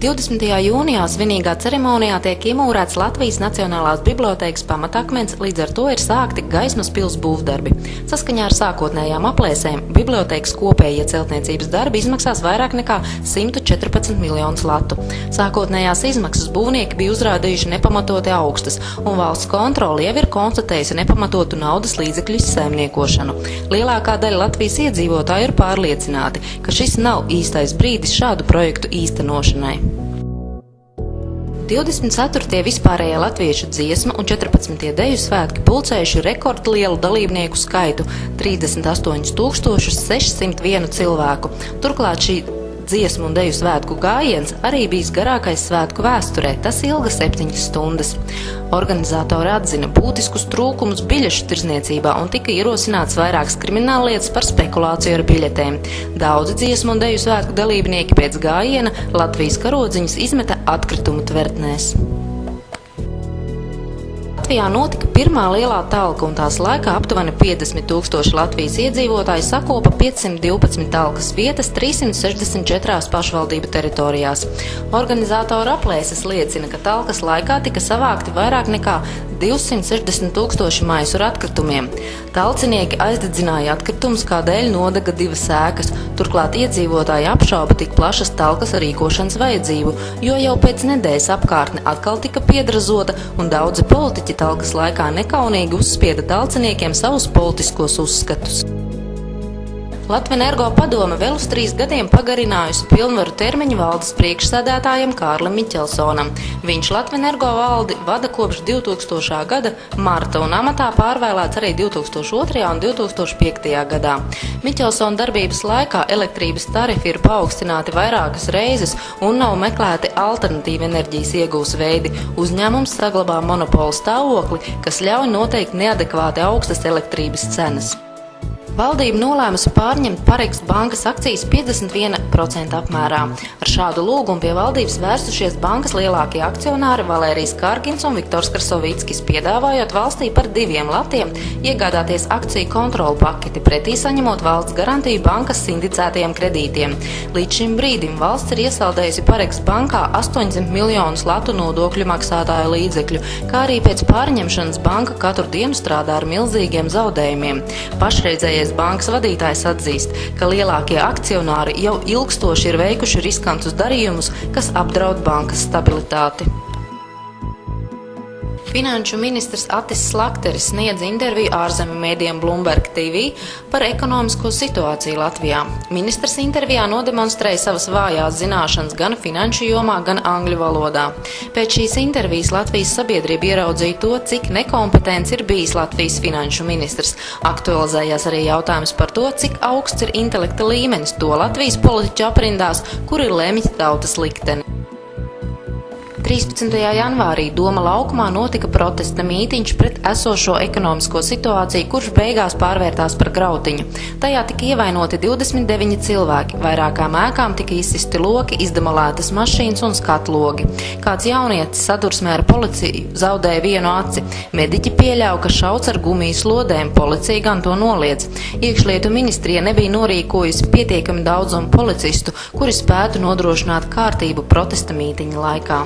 20. jūnijā svinīgā ceremonijā tiek iemūrēts Latvijas Nacionālās bibliotēkas pamatakmens, līdz ar to ir sākti Gaismas pils būvdarbi. Saskaņā ar sākotnējām aplēsēm, bibliotēkas kopējie celtniecības darbi izmaksās vairāk nekā 114 miljonus latu. Sākotnējās izmaksas būvnieki bija uzrādījuši nepamatoti augstas, un valsts kontrole jau ir konstatējusi nepamatotu naudas līdzekļu izsaimniekošanu. Lielākā daļa Latvijas iedzīvotāju ir pārliecināti, ka šis nav īstais brīdis šādu projektu īstenošanai. 24. vispārējā latviešu dziesmu un 14. deju svētki pulcējuši rekordlielu dalībnieku skaitu – 38 601 cilvēku. Turklāt šī dziesmu un deju svētku gājiens arī bijis garākais svētku vēsturē, tas ilga 7 stundas. Organizatori atzina būtiskus trūkumus biļešu tirdzniecībā un tika ierosināts vairākas krimināllietas par spekulāciju ar biļetēm. Daudzi dziesmu un deju svētku dalībnieki pēc gājiena Latvijas karodziņus izmeta atkritumu tvertnēs. Latvijā notika pirmā lielā talka, un tās laikā aptuveni 50 000 Latvijas iedzīvotāji sakopa 512 talkas vietas 364 pašvaldību teritorijās. Organizatora aplēses liecina, ka talkas laikā tika savākti vairāk nekā 260 000 maisu ar atkritumiem. Talcinieki aizdedzināja atkritumus, kādēļ nodega 2 ēkas. Turklāt iedzīvotāji apšauba tik plašas talkas rīkošanas vajadzību, jo jau pēc nedēļas apkārtne atkal tika piedrazota, un daudzi politiķi talkas laikā nekaunīgi uzspieda talciniekiem savus politiskos uzskatus. Latvenergo padome vēl uz 3 gadiem pagarinājusi pilnvaru termiņu valdes priekšsēdētājam Kārlim Miķelsonam. Viņš Latvenergo valdi vada kopš 2000. gada marta un amatā pārvēlēts arī 2002. un 2005. gadā. Miķelsona darbības laikā elektrības tarifi ir paaugstināti vairākas reizes un nav meklēti alternatīvi enerģijas iegūs veidi. Uzņēmums saglabā monopola stāvokli, kas ļauj noteikt neadekvāti augstas elektrības cenas. Valdība nolēmusi pārņemt Pareks bankas akcijas 51% apmērā. Ar šādu lūgumu pie valdības vērsušies bankas lielākie akcionāri Valērijas Kargins un Viktors Krasovīckis, piedāvājot valstī par 2 latiem iegādāties akciju kontrolu paketi, pretī saņemot valsts garantiju bankas sindicētajiem kredītiem. Līdz šim brīdim valsts ir iesaldējusi Pareks bankā 800 miljonus latu nodokļu maksātāju līdzekļu, kā arī pēc pārņemšanas banka katru dienu strādā ar milzīgiem zaudējumiem. Pašreizējais bankas vadītājs atzīst, ka lielākie akcionāri jau ilgstoši ir veikuši riskantus darījumus, kas apdraud bankas stabilitāti. Finanšu ministrs Atis Slakteris sniedz interviju ārzemju mēdījiem Bloomberg TV par ekonomisko situāciju Latvijā. Ministrs intervijā nodemonstrēja savas vājās zināšanas gan finanšu jomā, gan angļu valodā. Pēc šīs intervijas Latvijas sabiedrība ieraudzīja to, cik nekompetents ir bijis Latvijas finanšu ministrs. Aktualizējās arī jautājums par to, cik augsts ir intelekta līmenis to Latvijas politiķu aprindās, kuri lemj tautas likteni. 13. janvārī Doma laukumā notika protesta mītiņš pret esošo ekonomisko situāciju, kurš beigās pārvērtās par grautiņu. Tajā tika ievainoti 29 cilvēki, vairākām ēkām tika izsisti loki, izdemolētas mašīnas un skatlogi. Kāds jaunietis sadursmē ar policiju zaudēja vienu aci. Mediķi pieļauj, ka šauts ar gumijas lodēm, policija gan to noliedz. Iekšlietu ministrija nebija norīkojusi pietiekami daudzumu policistu, kuri spētu nodrošināt kārtību protesta mītiņa laikā.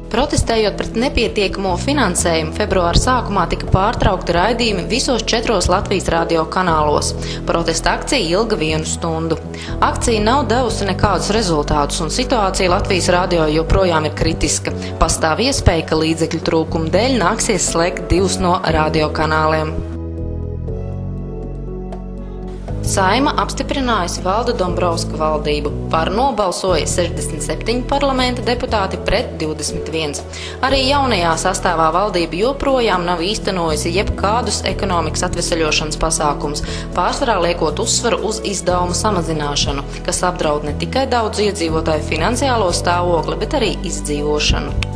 Protestējot pret nepietiekamo finansējumu, februāra sākumā tika pārtraukti raidījumi visos 4 Latvijas radio kanālos. Protesta akcija ilga 1 stundu. Akcija nav devusi nekādus rezultātus, un situācija Latvijas radio joprojām ir kritiska. Pastāv iespēja, ka līdzekļu trūkuma dēļ nāksies slēgt 2 no radiokanāliem. Saeima apstiprinājusi Valda Dombrovska valdību. Par nobalsoja 67 parlamenta deputāti pret 21. Arī jaunajā sastāvā valdība joprojām nav īstenojusi jebkādus ekonomikas atveseļošanas pasākumus, pārsvarā liekot uzsvaru uz izdevumu samazināšanu, kas apdraud ne tikai daudz iedzīvotāju finansiālo stāvokli, bet arī izdzīvošanu.